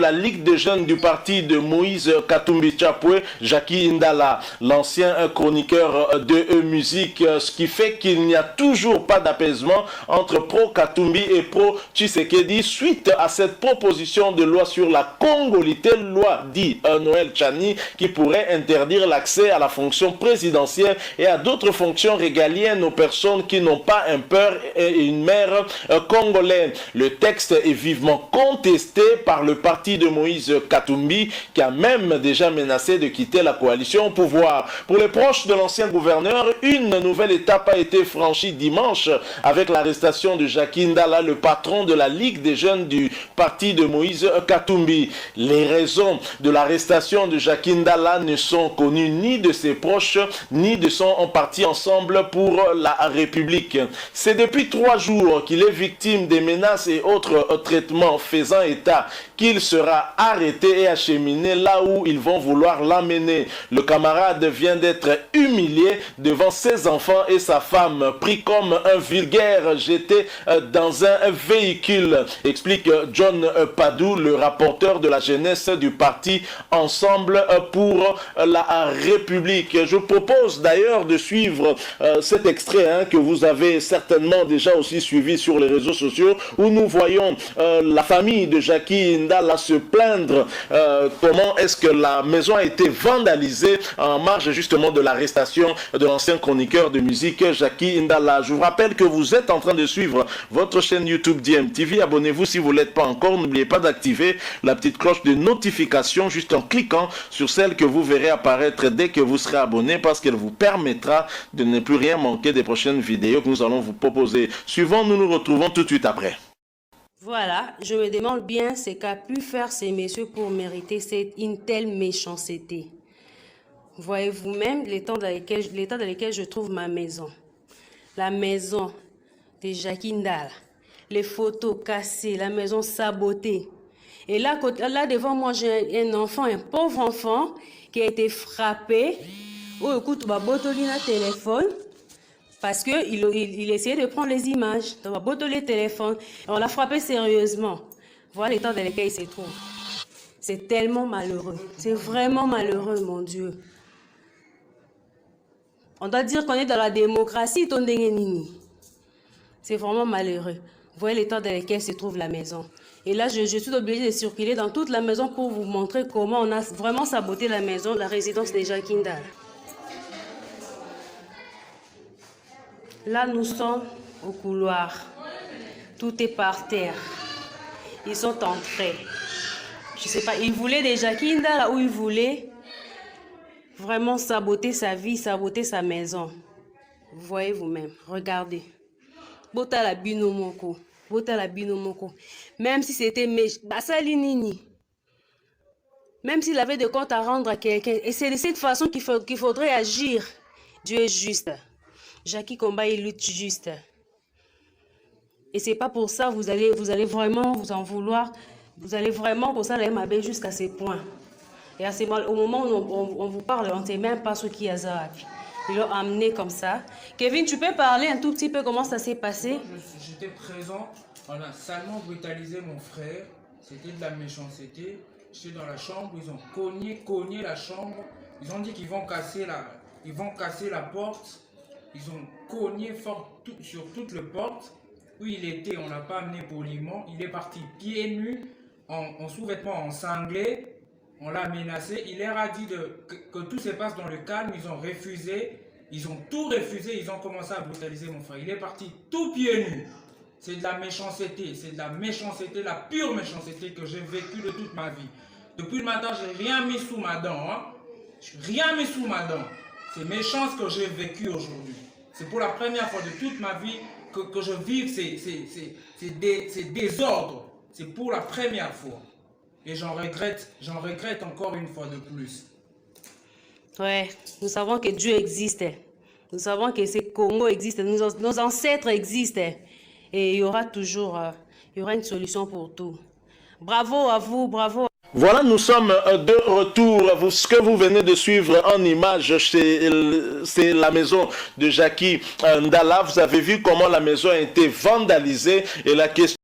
La Ligue des jeunes du parti de Moïse Katumbi Chapwe, Jackie Ndala, l'ancien chroniqueur de musique, ce qui fait qu'il n'y a toujours pas d'apaisement entre pro-Katumbi et pro-Tshisekedi suite à cette proposition de loi sur la congolité, loi dit Noël Tchani, qui pourrait interdire l'accès à la fonction présidentielle et à d'autres fonctions régaliennes aux personnes qui n'ont pas un père et une mère congolais. Le texte est vivement contesté par le parti de Moïse Katumbi, qui a même déjà menacé de quitter la coalition au pouvoir. Pour les proches de l'ancien gouverneur, une nouvelle étape a été franchie dimanche avec l'arrestation de Jackie Ndala, le patron de la Ligue des jeunes du parti de Moïse Katumbi. Les raisons de l'arrestation de Jackie Ndala ne sont connues ni de ses proches, ni de son parti Ensemble pour la République. C'est depuis 3 jours qu'il est victime des menaces et autres traitements faisant état qu'il sera arrêté et acheminé là où ils vont vouloir l'amener. Le camarade vient d'être humilié devant ses enfants et sa femme, pris comme un vulgaire jeté dans un véhicule, explique John Padou, le rapporteur de la jeunesse du parti Ensemble pour la République. Je propose d'ailleurs de suivre cet extrait que vous avez certainement déjà aussi suivi sur les réseaux sociaux, où nous voyons la famille de Jackie Ndala se plaindre comment est-ce que la maison a été vandalisée en marge justement de l'arrestation de l'ancien chroniqueur de musique Jackie Ndala. Je vous rappelle que vous êtes en train de suivre votre chaîne YouTube DMTV. Abonnez-vous si vous ne l'êtes pas encore. N'oubliez pas d'activer la petite cloche de notification juste en cliquant sur celle que vous verrez apparaître dès que vous serez abonné, parce qu'elle vous permettra de ne plus rien manquer des prochaines vidéos que nous allons vous proposer. Suivant, nous nous retrouvons tout de suite après. Voilà, je me demande bien ce qu'a pu faire ces messieurs pour mériter une telle méchanceté. Voyez vous-même l'état dans lequel je trouve ma maison. La maison de Jackie Ndala, les photos cassées, la maison sabotée. Et là devant moi, j'ai un enfant, un pauvre enfant, qui a été frappé. Oh, écoute, ma botolina téléphone. Parce qu'il essayait de prendre les images. On va botoler le téléphone. On l'a frappé sérieusement. Voilà l'état dans lequel il se trouve. C'est tellement malheureux. C'est vraiment malheureux, mon Dieu. On doit dire qu'on est dans la démocratie. C'est vraiment malheureux. Voyez l'état dans lequel se trouve la maison. Et là, je suis obligée de circuler dans toute la maison pour vous montrer comment on a vraiment saboté la maison, la résidence de Jackie Ndala. Là, nous sommes au couloir. Tout est par terre. Ils sont entrés. Je ne sais pas, ils voulaient des Jackie Ndala ou ils voulaient vraiment saboter sa vie, saboter sa maison. Vous voyez vous-même. Regardez. Bota la binomoko. Bota la binomoko. Même si c'était Basalinini. Même s'il avait des comptes à rendre à quelqu'un. Et c'est de cette façon qu'il faudrait agir. Dieu est juste. Jackie combat, il lutte juste. Et c'est pas pour ça vous allez vraiment vous en vouloir. Vous allez vraiment pour ça la MAB jusqu'à ces points. Et à au moment où on vous parle, on ne sait même pas ce qui a ça. Ils l'ont amené comme ça. Kevin, tu peux parler un tout petit peu comment ça s'est passé? J'étais présent. On a salement brutalisé mon frère. C'était de la méchanceté. J'étais dans la chambre. Ils ont cogné la chambre. Ils ont dit qu'ils vont casser la porte. Ils ont cogné fort sur toute la porte. Où il était, on l'a pas amené poliment. Il est parti pieds nus, en sous-vêtements, en sanglé. On l'a menacé. Il leur a dit que tout se passe dans le calme. Ils ont refusé. Ils ont tout refusé. Ils ont commencé à brutaliser mon frère. Il est parti tout pieds nus. C'est de la méchanceté. C'est de la méchanceté, la pure méchanceté que j'ai vécue de toute ma vie. Depuis le matin, j'ai rien mis sous ma dent. Rien mis sous ma dent. C'est méchant ce que j'ai vécu aujourd'hui. C'est pour la première fois de toute ma vie que je vive ces désordres. C'est pour la première fois. Et j'en regrette encore une fois de plus. Ouais, nous savons que Dieu existe. Nous savons que ce Congo existe. Nos ancêtres existent. Et il y aura toujours une solution pour tout. Bravo à vous, bravo. Voilà, nous sommes de retour. Ce que vous venez de suivre en image, c'est la maison de Jackie Ndala. Vous avez vu comment la maison a été vandalisée et la question